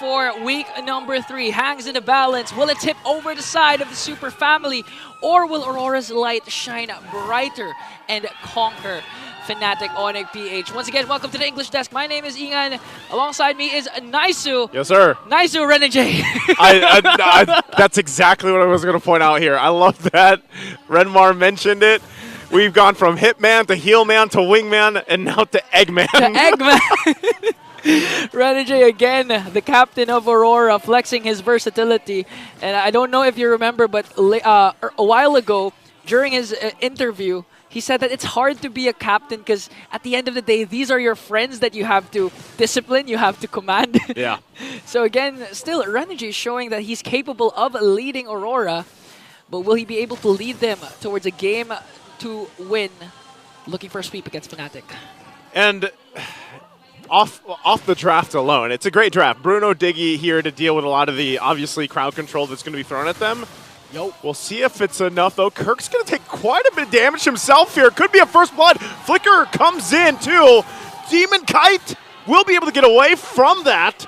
for week number 3 hangs in the balance. Will it tip over the side of the Super Family, or will Aurora's light shine brighter and conquer FNATIC ONIC PH? Once again, welcome to the English Desk. My name is Ingan. Alongside me is Naisu. Yes, sir. Naisu Renegade. That's exactly what I was going to point out here. I love that Renmar mentioned it. We've gone from Hitman to Heelman to Wingman and now to Eggman. To Eggman. Renegade again, the captain of Aurora, flexing his versatility. And I don't know if you remember, but a while ago, during his interview, he said that it's hard to be a captain because at the end of the day, these are your friends that you have to discipline, you have to command. Yeah. So again, still, Renegade is showing that he's capable of leading Aurora, but will he be able to lead them towards a game to win, looking for a sweep against FNATIC? And off the draft alone, it's a great draft. Bruno, Diggy here to deal with a lot of the, obviously, crowd control that's going to be thrown at them. We'll see if it's enough, though. Kirk's going to take quite a bit of damage himself here. Could be a first blood. Flicker comes in, too. Demon Kite will be able to get away from that.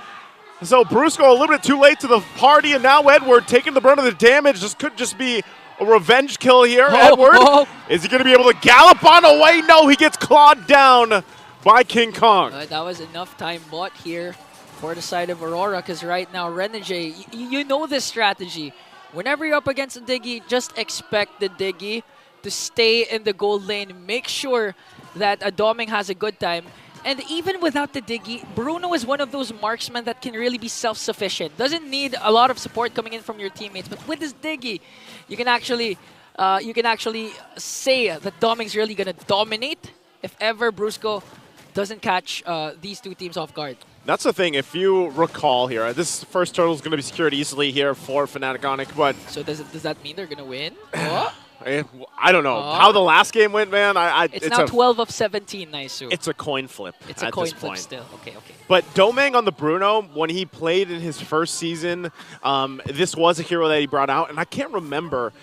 So Brusco a little bit too late to the party, and now Edward taking the brunt of the damage. This could just be a revenge kill here. Edward, is he going to be able to gallop on away? No, he gets clawed down by King Kong. That was enough time bought here for the side of Aurora, because right now, Renegade, you know this strategy. Whenever you're up against a Diggy, just expect the Diggy to stay in the gold lane. Make sure that Doming has a good time. And even without the Diggy, Bruno is one of those marksmen that can really be self-sufficient. Doesn't need a lot of support coming in from your teammates. But with this Diggy, you can actually say that Doming's really going to dominate if ever Brusco doesn't catch these two teams off guard. That's the thing, if you recall here, this first turtle is going to be secured easily here for FNATIC ONIC, but... So does that mean they're going to win? I don't know. How the last game went, man. It's now 12 of 17, Naisu. It's a coin flip. It's a coin flip still. Okay. But Domang on the Bruno, when he played in his first season, this was a hero that he brought out, and I can't remember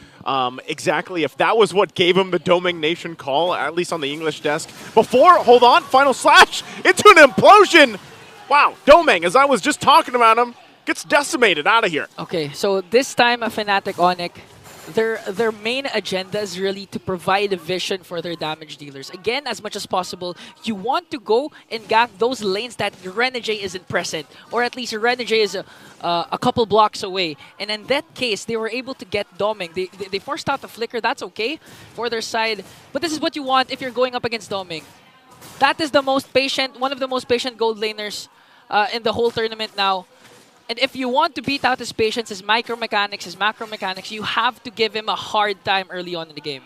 exactly if that was what gave him the Domang Nation call, at least on the English desk. Before, hold on, final slash into an implosion. Wow, Domang, as I was just talking about him, gets decimated out of here. Okay, so this time FNATIC ONIC, their main agenda is really to provide a vision for their damage dealers. Again, as much as possible, you want to go and gank those lanes that Renegade isn't present, or at least Renegade is a couple blocks away. And in that case, they were able to get Doming. They forced out the flicker. That's okay for their side. But this is what you want if you're going up against Doming. That is the most patient, one of the most patient gold laners in the whole tournament now. And if you want to beat out his patience, his micro mechanics, his macro mechanics, you have to give him a hard time early on in the game.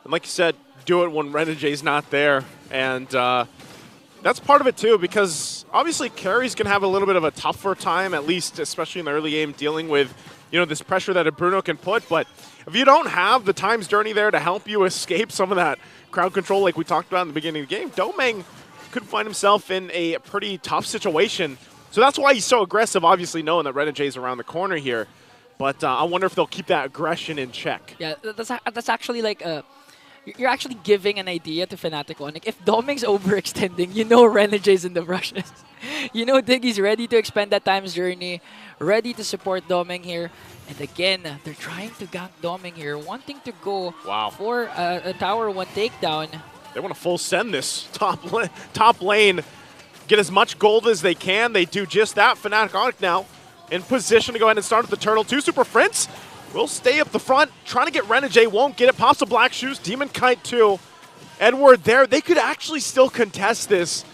And like you said, do it when Renegade's not there. And that's part of it too, because obviously carries can have a little bit of a tougher time, at least especially in the early game, dealing with this pressure that a Bruno can put. But if you don't have the Time's Journey there to help you escape some of that crowd control like we talked about in the beginning of the game, Domang could find himself in a pretty tough situation. So that's why he's so aggressive, obviously knowing that Renegade's around the corner here. But I wonder if they'll keep that aggression in check. Yeah, that's actually like you're actually giving an idea to FNATIC ONIC. If Doming's overextending, you know Renegade's in the rushes. You know Diggy's ready to expend that Time's Journey, ready to support Doming here. And again, they're trying to gank Doming here, wanting to go for a Tower 1 takedown. They want to full send this top lane. Get as much gold as they can. They do just that. FNATIC ONIC now in position to go ahead and start with the turtle. 2 Super Prince will stay up the front. Trying to get Renegade. Won't get it. Pops the black shoes. Demon Kite too. Edward there. They could actually still contest this.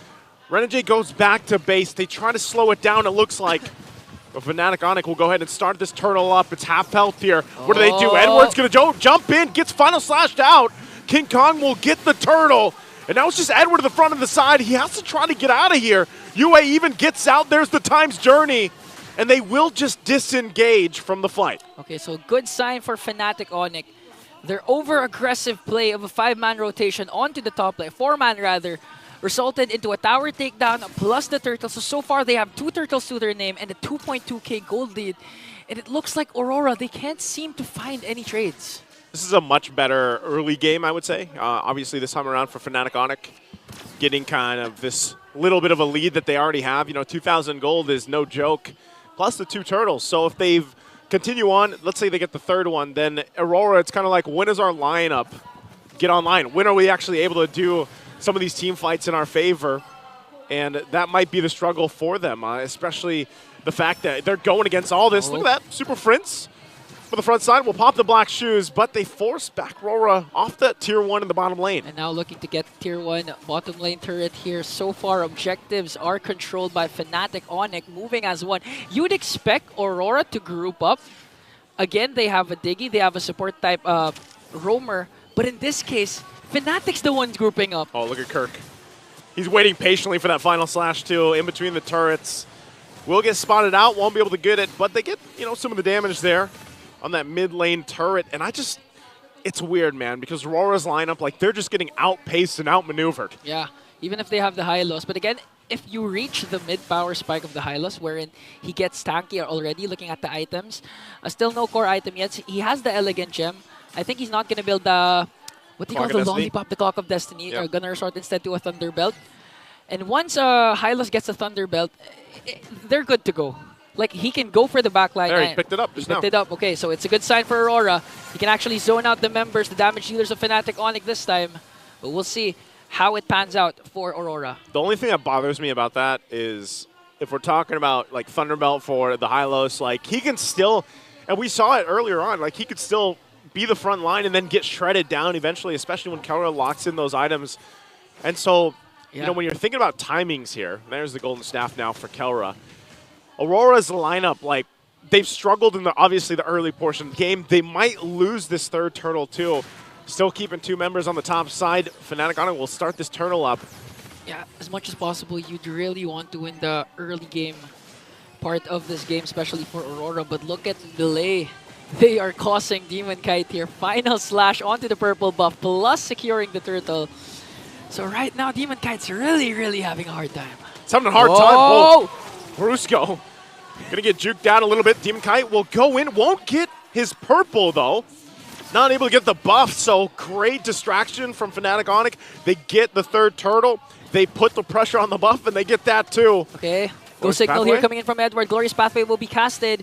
Renegade goes back to base. They try to slow it down, it looks like. But FNATIC ONIC will go ahead and start this turtle up. It's half health here. What do they do? Edward's going to jump in. Gets final slashed out. King Kong will get the turtle. And now it's just Edward to the front of the side. He has to try to get out of here. UA even gets out. There's the Time's Journey. And they will just disengage from the fight. Okay, so good sign for FNATIC ONIC. Their over-aggressive play of a 5-man rotation onto the top lane, 4-man rather, resulted into a tower takedown plus the turtle. So far they have 2 turtles to their name and a 2.2k gold lead. And it looks like Aurora, they can't seem to find any trades. This is a much better early game, I would say. Obviously, this time around for FNATIC ONIC, getting kind of this little bit of a lead that they already have. You know, 2,000 gold is no joke, plus the 2 turtles. So if they continue on, let's say they get the 3rd one, then Aurora, it's kind of like, when does our lineup get online? When are we actually able to do some of these team fights in our favor? And that might be the struggle for them, especially the fact that they're going against all this. Look at that, Super Prince for the front side will pop the black shoes, but they force back RORA off that tier 1 in the bottom lane. And now looking to get tier 1 bottom lane turret here. So far, objectives are controlled by FNATIC ONIC, moving as one. You would expect Aurora to group up. Again, they have a Diggy, they have a support type roamer, but in this case, FNATIC's the ones grouping up. Oh, look at Kirk. He's waiting patiently for that final slash too, in between the turrets. Will get spotted out, won't be able to get it, but they get, you know, some of the damage there on that mid lane turret. And it's weird, man, because Aurora's lineup, like, they're just getting outpaced and outmaneuvered. Yeah, even if they have the Hylos. But again, if you reach the mid-power spike of the Hylos, wherein he gets tanky already, looking at the items, still no core item yet. He has the Elegant Gem. I think he's not going to build the, what do you call the Lollipop, the Clock of Destiny, or gonna resort instead to a Thunderbelt. And once Hylos gets a Thunderbelt, they're good to go. Like, he can go for the backline. There, he picked it up just now. Picked it up. Okay, so it's a good sign for Aurora. He can actually zone out the members, the damage dealers of FNATIC ONIC this time. But we'll see how it pans out for Aurora. The only thing that bothers me about that is if we're talking about, like, Thunderbelt for the Hylos, like, he can still, and we saw it earlier on, like, he could still be the front line and then get shredded down eventually, especially when Kelra locks in those items. And so, you know, when you're thinking about timings here, there's the golden staff now for Kelra. Aurora's lineup, like, they've struggled in obviously the early portion of the game. They might lose this 3rd turtle too. Still keeping 2 members on the top side. FNATIC ONIC will start this turtle up. Yeah, as much as possible, you'd really want to win the early game part of this game, especially for Aurora. But look at the delay they are causing Demon Kite here. Final slash onto the purple buff, plus securing the turtle. So right now, Demon Kite's really, really having a hard time. It's having a hard time. Whoa! Brusco gonna get juked down a little bit. Demon Kite will go in, won't get his purple though. Not able to get the buff, so great distraction from FNATIC ONIC. They get the 3rd turtle. They put the pressure on the buff, and they get that too. Okay, go signal here coming in from Edward. Glorious Pathway will be casted,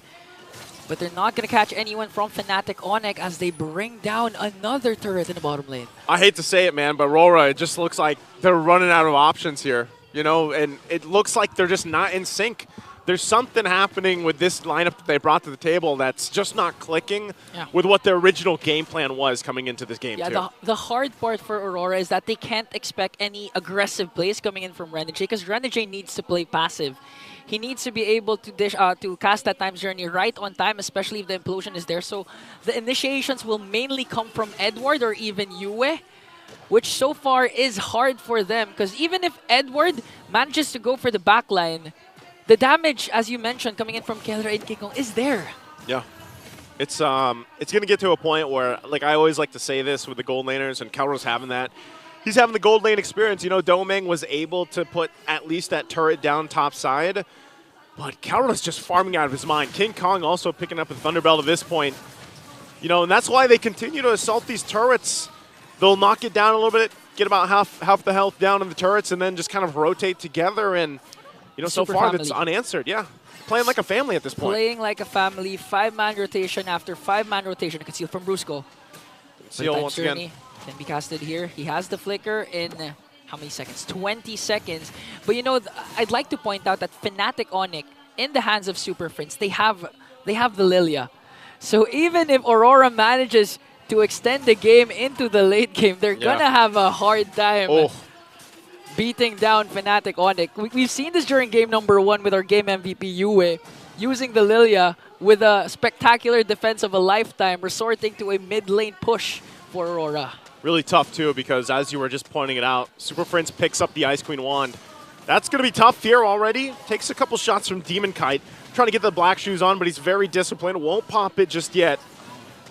but they're not gonna catch anyone from FNATIC ONIC as they bring down another turret in the bottom lane. I hate to say it, man, but RORA, it just looks like they're running out of options here. You know, and it looks like they're just not in sync. There's something happening with this lineup that they brought to the table that's just not clicking with what their original game plan was coming into this game, too. The hard part for Aurora is that they can't expect any aggressive plays coming in from Renegade, because Renegade needs to play passive. He needs to be able to cast that Time's Journey right on time, especially if the Implosion is there. So the initiations will mainly come from Edward or even Yue, which so far is hard for them, because even if Edward manages to go for the backline, the damage, as you mentioned, coming in from Kelra and King Kong is there. Yeah. It's going to get to a point where, like, I always like to say this with the gold laners, and Kelra's having that. He's having the gold lane experience. You know, Domeng was able to put at least that turret down top side, but Kelra's just farming out of his mind. King Kong also picking up a Thunderbelt at this point. You know, and that's why they continue to assault these turrets. They'll knock it down a little bit, get about half the health down in the turrets, and then just kind of rotate together. And, you know, so far it's unanswered. Yeah, playing like a family at this point. Playing like a family, 5-man rotation after 5-man rotation. Concealed from Brusco. Seal once again. Can be casted here. He has the flicker in how many seconds? 20 seconds. But, you know, I'd like to point out that FNATIC ONIC, in the hands of Super Prince, they have the Lilia. So even if Aurora manages to extend the game into the late game, they're gonna have a hard time beating down FNATIC ONIC. We've seen this during game number 1 with our game MVP Yue, using the Lilia with a spectacular defense of a lifetime, resorting to a mid lane push for Aurora. Really tough too, because as you were just pointing it out, Super Prince picks up the Ice Queen wand. That's going to be tough here already. Takes a couple shots from Demon Kite, trying to get the black shoes on, but he's very disciplined. Won't pop it just yet.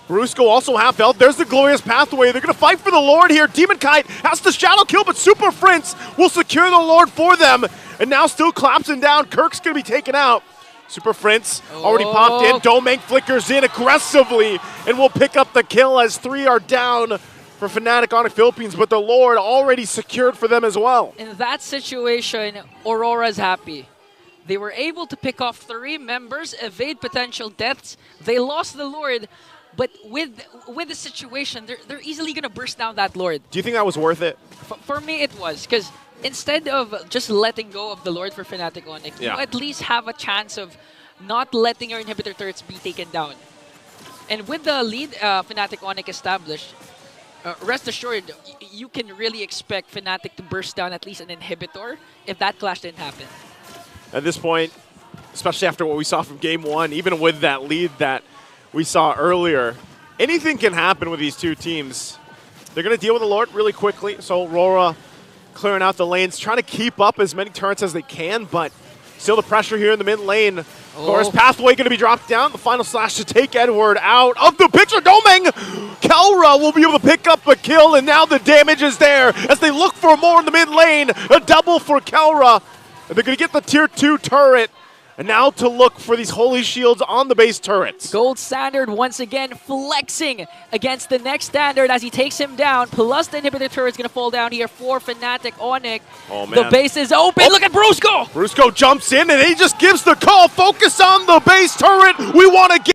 Brusco also half health. There's the Glorious Pathway. They're going to fight for the Lord here. Demon Kite has the shadow kill, but Super Prince will secure the Lord for them. And now still collapsing down. Kirk's going to be taken out. Super Prince already popped in. Domeng flickers in aggressively and will pick up the kill as 3 are down. for FNATIC ONIC Philippines, but the Lord already secured for them as well. In that situation, Aurora's happy. They were able to pick off 3 members, evade potential deaths. They lost the Lord, but with the situation, they're easily going to burst down that Lord. Do you think that was worth it? For me, it was, because instead of just letting go of the Lord for FNATIC ONIC, you at least have a chance of not letting your inhibitor turrets be taken down. And with the lead FNATIC ONIC established, rest assured, you can really expect FNATIC to burst down at least an inhibitor if that clash didn't happen. At this point, especially after what we saw from Game 1, even with that lead that we saw earlier, anything can happen with these two teams. They're going to deal with the Lord really quickly, so RORA clearing out the lanes, trying to keep up as many turrets as they can, but still the pressure here in the mid lane. Of course, Pathway going to be dropped down. The final slash to take Edward out of the picture. Domeng! Kelra will be able to pick up a kill, and now the damage is there as they look for more in the mid lane. A double for Kelra. And they're going to get the tier 2 turret. And now to look for these holy shields on the base turrets. Gold Standard once again flexing against the next standard as he takes him down. Plus the inhibitor turret is going to fall down here for FNATIC ONIC. Oh, man. The base is open. Look at Brusco! Brusco jumps in and he just gives the call. Focus on the base turret. We want to get